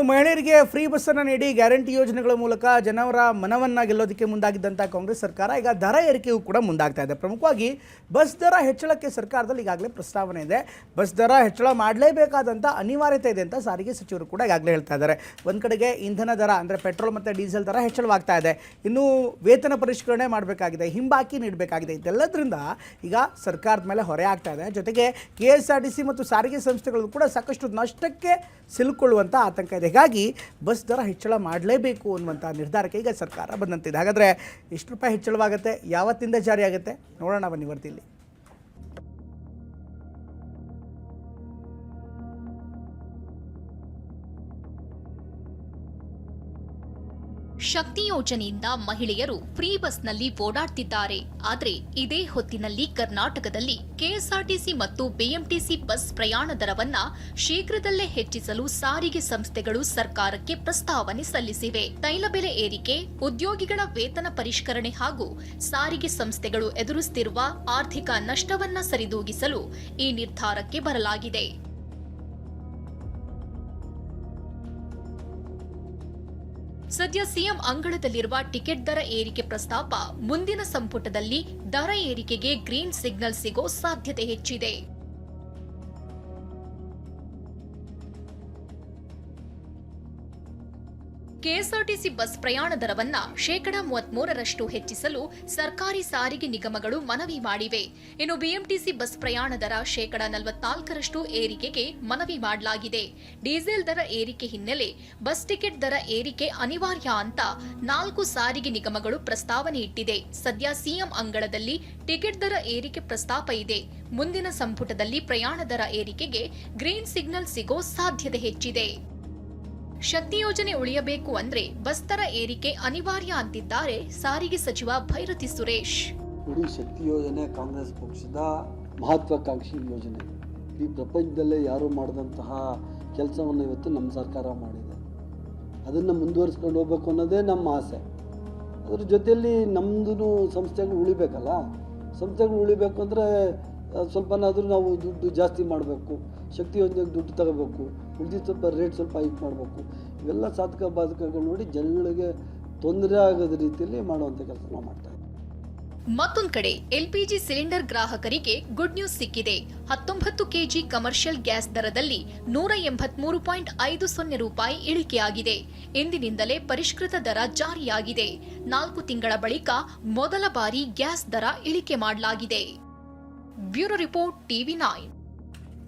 ಮಹಿಳೆಯರಿಗೆ ಫ್ರೀ ಬಸ್ಸನ್ನು ನೀಡಿ ಗ್ಯಾರಂಟಿ ಯೋಜನೆಗಳ ಮೂಲಕ ಜನರ ಮನವನ್ನು ಗೆಲ್ಲೋದಕ್ಕೆ ಮುಂದಾಗಿದ್ದಂಥ ಕಾಂಗ್ರೆಸ್ ಸರ್ಕಾರ ಈಗ ದರ ಏರಿಕೆಯೂ ಕೂಡ ಮುಂದಾಗ್ತಾ ಇದೆ. ಪ್ರಮುಖವಾಗಿ ಬಸ್ ದರ ಹೆಚ್ಚಳಕ್ಕೆ ಸರ್ಕಾರದಲ್ಲಿ ಈಗಾಗಲೇ ಪ್ರಸ್ತಾವನೆ ಇದೆ. ಬಸ್ ದರ ಹೆಚ್ಚಳ ಮಾಡಲೇಬೇಕಾದಂಥ ಅನಿವಾರ್ಯತೆ ಇದೆ ಅಂತ ಸಾರಿಗೆ ಸಚಿವರು ಕೂಡ ಈಗಾಗಲೇ ಹೇಳ್ತಾ ಇದ್ದಾರೆ. ಒಂದು ಕಡೆಗೆ ಇಂಧನ ದರ ಅಂದರೆ ಪೆಟ್ರೋಲ್ ಮತ್ತು ಡೀಸೆಲ್ ದರ ಹೆಚ್ಚಳವಾಗ್ತಾ ಇದೆ. ಇನ್ನು ವೇತನ ಪರಿಷ್ಕರಣೆ ಮಾಡಬೇಕಾಗಿದೆ, ಹಿಂಬಾಕಿ ನೀಡಬೇಕಾಗಿದೆ. ಇದೆಲ್ಲದರಿಂದ ಈಗ ಸರ್ಕಾರದ ಮೇಲೆ ಹೊರೆ ಆಗ್ತಾ ಇದೆ. ಜೊತೆಗೆ KSRTC ಮತ್ತು ಸಾರಿಗೆ ಸಂಸ್ಥೆಗಳು ಕೂಡ ಸಾಕಷ್ಟು ನಷ್ಟಕ್ಕೆ ಸಿಲುಕೊಳ್ಳುವಂಥ ಆತಂಕ ಇದೆ. ಹೀಗಾಗಿ ಬಸ್ ದರ ಹೆಚ್ಚಳ ಮಾಡಲೇಬೇಕು ಅನ್ನುವಂಥ ನಿರ್ಧಾರಕ್ಕೆ ಈಗ ಸರ್ಕಾರ ಬಂದಂತಿದೆ. ಹಾಗಾದರೆ ಎಷ್ಟು ರೂಪಾಯಿ ಹೆಚ್ಚಳವಾಗುತ್ತೆ, ಯಾವತ್ತಿಂದ ಜಾರಿ ಆಗುತ್ತೆ ನೋಡೋಣ ಬನ್ನಿ ವರದಿಯಲ್ಲಿ. ಶಕ್ತಿ ಯೋಜನೆಯಿಂದ ಮಹಿಳೆಯರು ಫ್ರೀ ಬಸ್ನಲ್ಲಿ ಓಡಾಡ್ತಿದ್ದಾರೆ. ಆದರೆ ಇದೇ ಹೊತ್ತಿನಲ್ಲಿ ಕರ್ನಾಟಕದಲ್ಲಿ KSRTC ಮತ್ತು BMTC ಬಸ್ ಪ್ರಯಾಣ ದರವನ್ನ ಶೀಘ್ರದಲ್ಲೇ ಹೆಚ್ಚಿಸಲು ಸಾರಿಗೆ ಸಂಸ್ಥೆಗಳು ಸರ್ಕಾರಕ್ಕೆ ಪ್ರಸ್ತಾವನೆ ಸಲ್ಲಿಸಿವೆ. ತೈಲ ಬೆಲೆ ಏರಿಕೆ, ಉದ್ಯೋಗಿಗಳ ವೇತನ ಪರಿಷ್ಕರಣೆ ಹಾಗೂ ಸಾರಿಗೆ ಸಂಸ್ಥೆಗಳು ಎದುರಿಸುತ್ತಿರುವ ಆರ್ಥಿಕ ನಷ್ಟವನ್ನ ಸರಿದೂಗಿಸಲು ಈ ನಿರ್ಧಾರಕ್ಕೆ ಬರಲಾಗಿದೆ. ಸದ್ಯ ಸಿಎಂ ಅಂಗಳದಲ್ಲಿರುವ ಟಿಕೆಟ್ ದರ ಏರಿಕೆ ಪ್ರಸ್ತಾಪ ಮುಂದಿನ ಸಂಪುಟದಲ್ಲಿ ದರ ಏರಿಕೆಗೆ ಗ್ರೀನ್ ಸಿಗ್ನಲ್ ಸಿಗೋ ಸಾಧ್ಯತೆ ಹೆಚ್ಚಿದೆ. KSRTC ಬಸ್ ಪ್ರಯಾಣ ದರವನ್ನ 33% ಹೆಚ್ಚಿಸಲು ಸರ್ಕಾರಿ ಸಾರಿಗೆ ನಿಗಮಗಳು ಮನವಿ ಮಾಡಿವೆ. ಇನ್ನು BMTC ಬಸ್ ಪ್ರಯಾಣ ದರ 44% ಏರಿಕೆಗೆ ಮನವಿ ಮಾಡಲಾಗಿದೆ. ಡೀಸೆಲ್ ದರ ಏರಿಕೆ ಹಿನ್ನೆಲೆ ಬಸ್ ಟಿಕೆಟ್ ದರ ಏರಿಕೆ ಅನಿವಾರ್ಯ ಅಂತ 4 ಸಾರಿಗೆ ನಿಗಮಗಳು ಪ್ರಸ್ತಾವನೆ ಇಟ್ಟಿದೆ. ಸದ್ಯ ಸಿಎಂ ಅಂಗಳದಲ್ಲಿ ಟಿಕೆಟ್ ದರ ಏರಿಕೆ ಪ್ರಸ್ತಾಪ ಇದೆ. ಮುಂದಿನ ಸಂಪುಟದಲ್ಲಿ ಪ್ರಯಾಣ ದರ ಏರಿಕೆಗೆ ಗ್ರೀನ್ ಸಿಗ್ನಲ್ ಸಿಗೋ ಸಾಧ್ಯತೆ ಹೆಚ್ಚಿದೆ. ಶಕ್ತಿ ಯೋಜನೆ ಉಳಿಯಬೇಕು ಅಂದ್ರೆ ಬಸ್ ದರ ಏರಿಕೆ ಅನಿವಾರ್ಯ ಅಂತಿದ್ದಾರೆ ಸಾರಿಗೆ ಸಚಿವ ಭೈರತಿ ಸುರೇಶ್. ಶಕ್ತಿ ಯೋಜನೆ ಕಾಂಗ್ರೆಸ್ ಪಕ್ಷದ ಮಹತ್ವಾಕಾಂಕ್ಷಿ ಯೋಜನೆ. ಈ ಪ್ರಪಂಚದಲ್ಲೇ ಯಾರು ಮಾಡಿದಂತಹ ಕೆಲಸವನ್ನು ಇವತ್ತು ನಮ್ಮ ಸರ್ಕಾರ ಮಾಡಿದೆ. ಅದನ್ನು ಮುಂದುವರಿಸ್ಕೊಂಡು ಹೋಗ್ಬೇಕು ಅನ್ನೋದೇ ನಮ್ಮ ಆಸೆ. ಅದ್ರ ಜೊತೆಯಲ್ಲಿ ನಮ್ಮದು ಸಂಸ್ಥೆಗಳು ಉಳಿಬೇಕಲ್ಲ. ಸಂಸ್ಥೆಗಳು ಉಳಿಬೇಕು ಅಂದರೆ ಸ್ವಲ್ಪನಾದರೂ ನಾವು ದುಡ್ಡು ಜಾಸ್ತಿ ಮಾಡಬೇಕು, ಶಕ್ತಿ ಯೋಜನೆಗೆ ದುಡ್ಡು ತಗೋಬೇಕು, ಉಳಿದಿದ್ದು ಸ್ವಲ್ಪ ರೇಟ್ ಸ್ವಲ್ಪ ಹೈಕ್ ಮಾಡಬೇಕು. ಇವೆಲ್ಲ ಸಾಧಕ ಬಾಧಕಗಳು ನೋಡಿ ಜನಗಳಿಗೆ ತೊಂದರೆ ಆಗದ ರೀತಿಯಲ್ಲಿ ಮಾಡುವಂಥ ಕೆಲಸ ನಾವು ಮಾಡ್ತಾ ಇದ್ದೀವಿ. ಮತ್ತೊಂದು ಕಡೆ LPG ಸಿಲಿಂಡರ್ ಗ್ರಾಹಕರಿಗೆ ಗುಡ್ ನ್ಯೂಸ್ ಸಿಕ್ಕಿದೆ. 19 kg ಕಮರ್ಷಿಯಲ್ ಗ್ಯಾಸ್ ದರದಲ್ಲಿ 183.50 ರೂಪಾಯಿ ಇಳಿಕೆಯಾಗಿದೆ. ಇಂದಿನಿಂದಲೇ ಪರಿಷ್ಕೃತ ದರ ಜಾರಿಯಾಗಿದೆ. 4 ತಿಂಗಳ ಬಳಿಕ ಮೊದಲ ಬಾರಿ ಗ್ಯಾಸ್ ದರ ಇಳಿಕೆ ಮಾಡಲಾಗಿದೆ. Bureau report TV9.